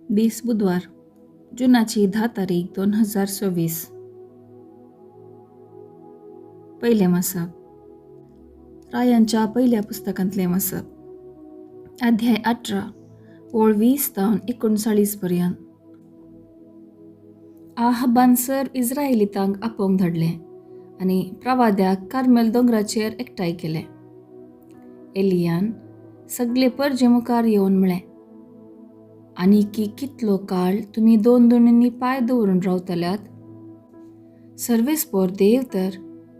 20 बुधवार जुनाची 10 तारीख 2026. पहिले मसब. रायांच्या पहिल्या पुस्तकांतले मसब. अध्याय 18 ओळ 20 ते 39 पर्यंत. आहाबान सर इस्रायलितांक आपोवंक धाडले आनी प्रवाद्याक कार्मेल दोंगराचेर एकठांय केले. एलियान सगळे परजे मुखार येवन म्हळें, आनीक कितलो काळ तुमी दोन दोणींनी पांय दवरून रावतल्यात? सर्वेस्पोर देव तर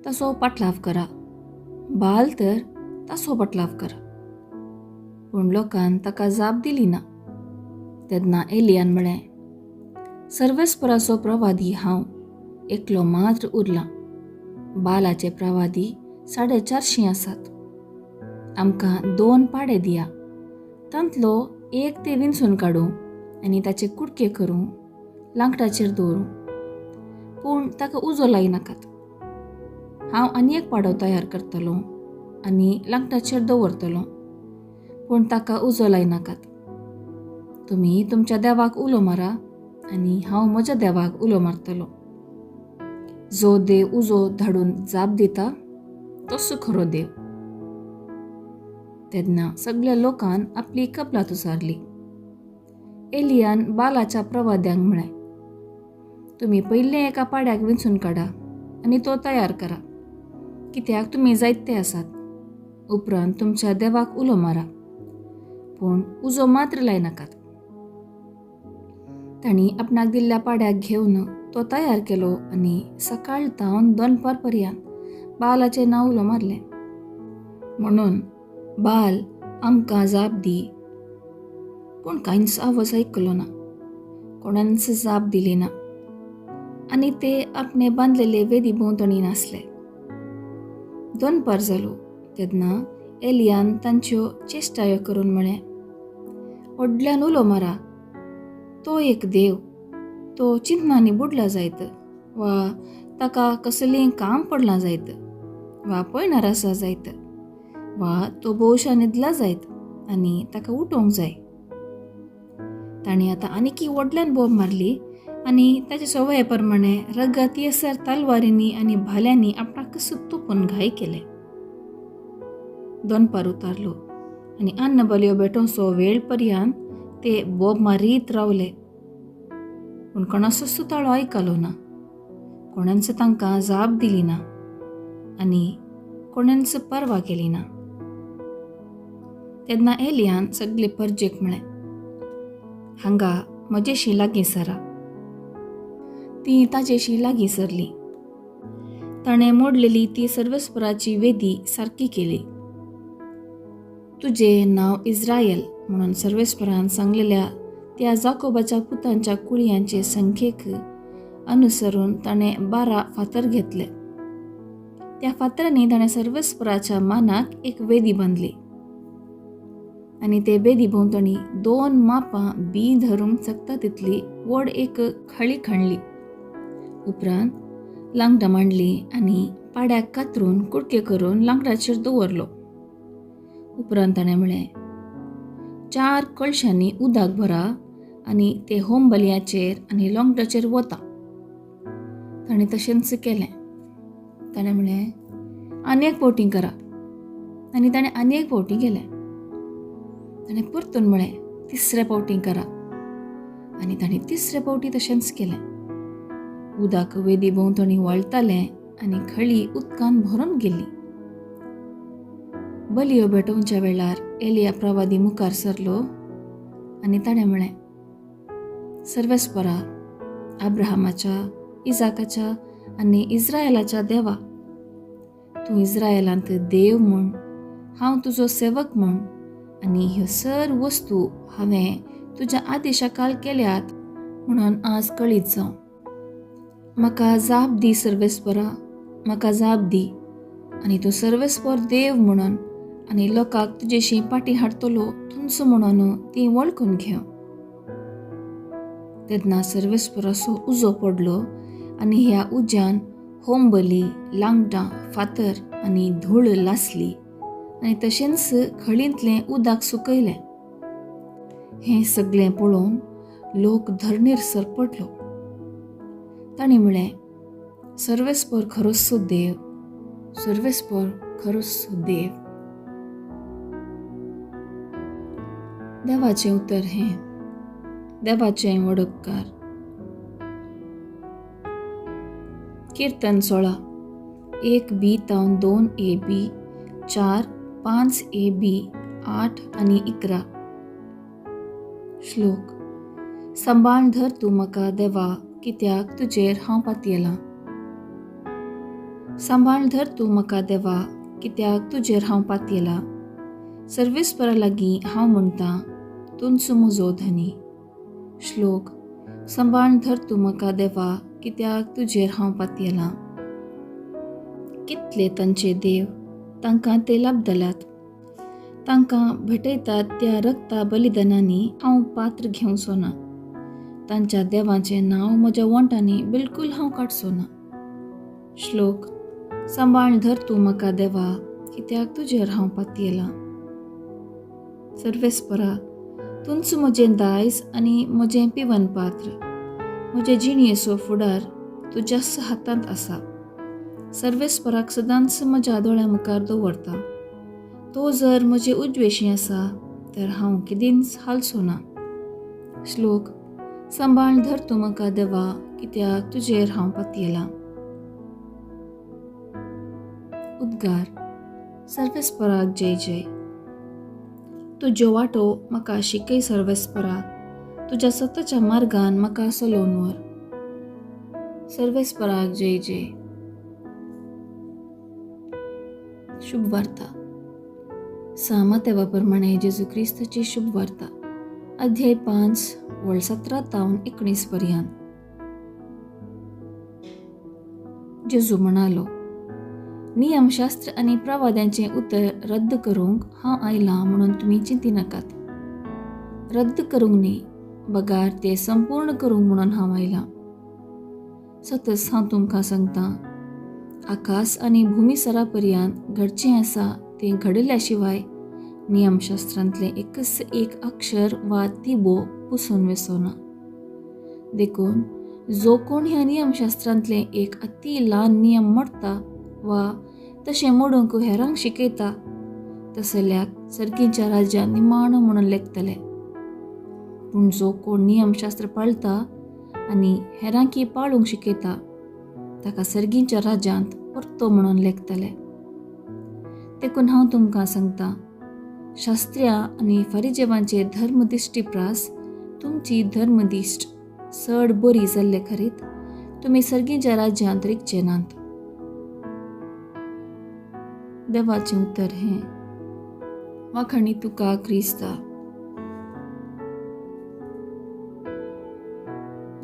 तसो पाटलाव करा, बाल तर तसो पाटलाव करा. पूण लोकान ताका जाप दिली ना. तेन्ना एलियान म्हळें, सर्वेस्पराचो प्रवादी हांव एकलो मात्र उरला. बालाचे प्रवादी 450 आसात. आमकां 2 पाडे दिया, तांतलो एक ते विंचून काडूं आनी ताचे कुडके करूं, लांकडाचेर दवरूं. पूण ताका उजो लायनाकात. हांव आनी एक पाडो तयार करतलों आनी लांकडाचेर दवरतलों, पूण ताका उजो लायनाकात. तुमी तुमच्या देवाक उलो मारा आनी हांव म्हज्या देवाक उलो मारतलों. जो देव उजो धाडून जाप दिता तसो खरो देव. तेन्ना सगळ्या लोकान आपली कपलात उसारली. एलियान बालाच्या प्रवाद्यांक म्हळें, तुमी पयले एका पाड्याक विंचून काडा आनी तो तयार करा, कित्याक तुमी जायते आसात. उपरांत तुमच्या देवाक उलो मारा, पूण उजो मात्र लायनाकात. तांणी आपणाक दिल्ल्या पाड्याक घेवन तो तयार केलो आनी सकाळ तावन दनपार पर्यंत बालाचें नांव उलो मारलें. म्हणून बाल आमकां जाप दी. पूण कांयच आवाज आयकलो ना, कोणांच जाप दिली ना. आनी ते आपणे बांदलेले वेदी भोंवतणी नासले. दनपार जालो तेन्ना एलियान तांच्यो चेश्टायो करून म्हळें, व्हडल्यान उलो मारा. तो एक देव, तो चिंतनांनी बुडला जायत, वा ताका कसलें काम पडलां जायत, वा पळयणार आसा जायत, वा तो भोवशा न्हिदला जायत आनी ताका उठोवंक जाय. ताणें आतां आनीक व्हडल्यान बोब मारली आनी ताचे सवये प्रमाणे रगत येसर तलवारींनी आनी भाल्यांनी आपणाक कसत तोपून घाय केले. दनपार उतारलो आनी अन्न बल्यो भेटोवचो वेळ पर्यंत ते बोब मारीत रावले. पूण कोणाचो सुताळो आयकलो ना, कोणांच तांकां जाप दिली ना आनी कोणांच परवा केली ना. तेन्ना एलियान सगळे परजेक म्हळें, हांगा म्हजेशी लागीं सरा. ती ताजेशी लागीं सरली. ताणें मोडलेली ती सर्वेस्पराची वेदी सारकी केली. तुजें नांव इस्रायल म्हणून सर्वेस्परान सांगलेल्या त्या जाकोबाच्या पुतांच्या कुळयांचे संख्येक अनुसरून ताणें 12 फातर घेतले. त्या फातरांनी ताणें सर्वेस्पराच्या मानाक एक वेदी बांदली आनी ते वेदी भोंवतणी 2 मापां बी धरूंक चकता तितली व्हड एक खळी खणली. उपरांत लांकडां मांडली आनी पाड्याक कातरून कुडके करून लांकडाचेर दवरलो. उपरांत ताणें म्हळें, 4 कळशांनी उदक भरा आनी ते होम बलयाचेर आनी लांकडाचेर वता. ताणें तशेंच केलें. ताणें म्हळें, आनी एक फावटी करा. आनी ताणें आनी एक फावटी केलें. ताणें परतून म्हळें, 3रे फावटी करा. आनी ताणें 3रे फावटी तशेंच केलें. उदक वेदी भोंवतणी वळतालें आनी खळी उदकान भरून गेली. बलयो भेटोवच्या वेळार एलिया प्रवादी मुखार सरलो आनी ताणें म्हळें, सर्वेस्परा, अब्राहमाच्या, इजाकाच्या आनी इस्रायलाच्या देवा, तूं इस्रायलांत देव म्हूण, हांव तुजो सेवक म्हूण आनी ह्यो सर वस्तू हांवें तुज्या आदेशाखाल केल्यात म्हणून आज कळीत जावं. म्हाका जाप दी सर्वेस्परा, म्हाका जाप दी. आनी तूं सर्वेस्पर देव म्हणून आनी लोकांक तुजेशी पाटी हाडटलो तुमचो म्हणून ती वळखून घेव. तेन्ना सर्वेस्पराचो उजो पडलो आनी ह्या उज्यान होमबली, लांकडां, फातर आनी धूळ लासली आनी तशेंच खळींतलें उदक सुकयलें. हें सगळें पळोवन लोक धरणेर सरपटलो. ताणी म्हळें, सर्वेस्पर खरोच देव, सर्वेस्पर खरोच देव. देवाचें उतर हें, देवाचें वडपकार. कीर्तन 16 1b तावन 2ab 4 5ab 8 आनी 11. श्लोक. सांबाळून धर तूं म्हाका देवा, कित्याक तुजेर हांव पातयेलां. सांबाळून धर तूं म्हाका देवा, कित्याक तुजेर हांव पातयेलां. सर्वेस्परा लागीं हांव म्हणटां, तुंचो म्हजो धनी. श्लोक. सांबाळून धर तूं म्हाका देवा, कित्याक तुजेर हांव पातयेलां. कितले तांचे देव, तांकां ते लाभदलात. तांकां भेटयतात त्या रक्ता बलिदानांनी हांव पात्र घेवचो ना. तांच्या देवाचें नांव म्हज्या वंटांनी बिलकूल हांव काडचो ना. श्लोक. सांबाळून धर तूं म्हाका देवा, कित्याक तुजेर हांव पातयेलां. सर्वेस्परा, तुंचो म्हजें दायज आनी म्हजें पिवन पात्र, म्हजे जिणयेचो फुडार तुज्याच हातांत आसा. सर्वेस्पराक सदांच म्हज्या दोळ्या मुखार दवरता. तो जर म्हजे उजवेशी आसा तर हांव केदींच हालचो ना. श्लोक. सांबाळून धर तूं म्हाका देवा, कित्याक तुजेर हांव पातयेलां. उद्गार. सर्वेस्पराक जय जय. तुज्यो वाटो म्हाका शिकय सर्वेस्परा, तुज्या सताच्या मार्गान म्हाका चलोवन व्हर. सर्वेस्पराक जय जय. शुभ वार्ता. सामातेवा प्रमाणे जेजू क्रिस्ताची शुभ वार्ता. अध्याय 5 वळ 17 तावन 19 पर्यंत. जेजू म्हणालो, नियमशास्त्र आनी प्रवाद्यांचें उतर रद्द करूंक हांव आयलां म्हणून तुमी चिंती नाकात. रद्द करूंक न्ही, बगार ते संपूर्ण करूंक म्हणून हांव आयलां. सतच हांव तुमकां सांगतां, आकाश आनी भुमीसरा पर्यंत घडचें आसा तें घडिल्ल्या शिवाय नियमशास्त्रांतलें एकच एक अक्षर वा तिबो पुसून वचना. देखून जो कोण ह्या नियमशास्त्रांतलें एक अति ल्हान नियम मोडटा वा तशें मोडूंक हेरांक शिकयता, तसल्याक सर्गीच्या राज्यांत निमाणो म्हणून लेखतले. पूण जो कोण नियमशास्त्र पाळटा आनी हेरांकी पाळूंक शिकयता, ताका सर्गीच्या राज्यांत परतो म्हणून लेखतले. देखून हांव तुमकां सांगतां, शास्त्र्यां आनी फारिजेवांचे धर्मदिश्टीप्रास तुमची धर्मदिश्ट चड बरी जाल्ले खरीत तुमी सर्गीच्या राज्यांत रिगचे नात. देवाचें उतर हें. वाखाणी तुका क्रिस्ता.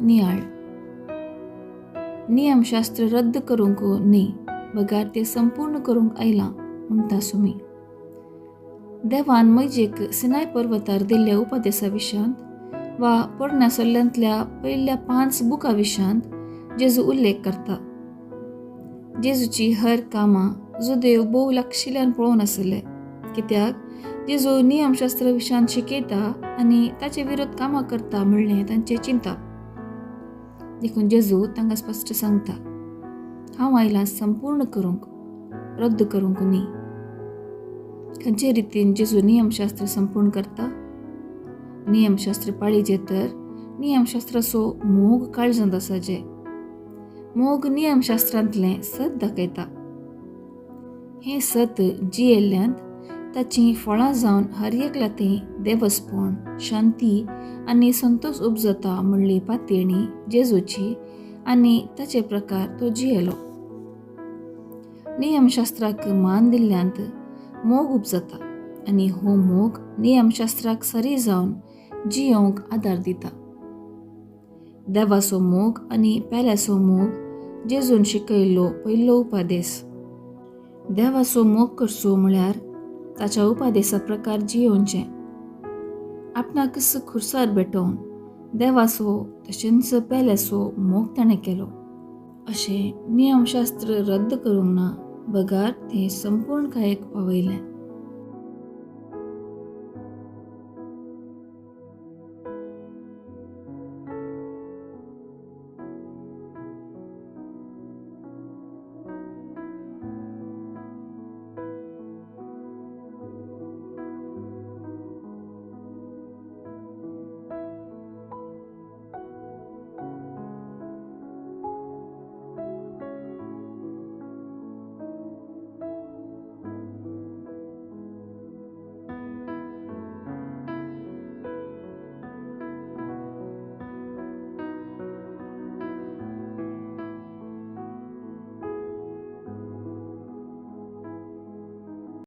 नियाळ. नियमशास्त्र रद्द करूंक न्ही, बगार ते संपूर्ण करूंक आयलां म्हणटा सुमी. देवान मोइजेक सिनाय पर्वतार दिल्ल्या उपदेशा विशांत वा पोरण्यासल्ल्यांतल्या पयल्या 5 बुकां विशांत जेजू उल्लेख करता. जेजूची हर कामां जुदेव भोव लागशिल्ल्यान पळोवन आसले, कित्याक जेजू नियमशास्त्र विशांत शिकयता आनी ताचे विरोध कामां करता म्हणलें तांचें चिंता. देखून जेजू तांकां स्पश्ट सांगता, हांव आयलां संपूर्ण करूंक, रद्द करूंक न्ही. खंयचे रितीन जेजू नियमशास्त्र संपूर्ण करता? नियमशास्त्र पाळीजे तर नियमशास्त्राचो मोग काळजांत आसा जे. मोग नियमशास्त्रांतलें सत दाखयता. हें सत जियेल्ल्यांत ताचीं फळां जावन हर एकल्यातें देवस्पण, शांती आनी संतोष उपजता म्हणली पातयणी जेजूची आनी ताचे प्रकार तो जियेलो. नियमशास्त्राक मान दिल्ल्यांत मोग उपजता आनी हो मोग नियमशास्त्राक सरी जावन जियोंक आदार दिता. देवाचो मोग आनी पेल्याचो मोग जेजून शिकयल्लो पयलो उपादेश. देवाचो मोग करचो म्हळ्यार ताच्या उपादेशा प्रकार जियोवचें. आपणाक खुर्सार भेटोवन देवाचो तशेंच पेल्याचो मोग ताणें केलो. अशें नियमशास्त्र रद्द करूंक ना, बगार तें संपूर्णकायेक पावयलें.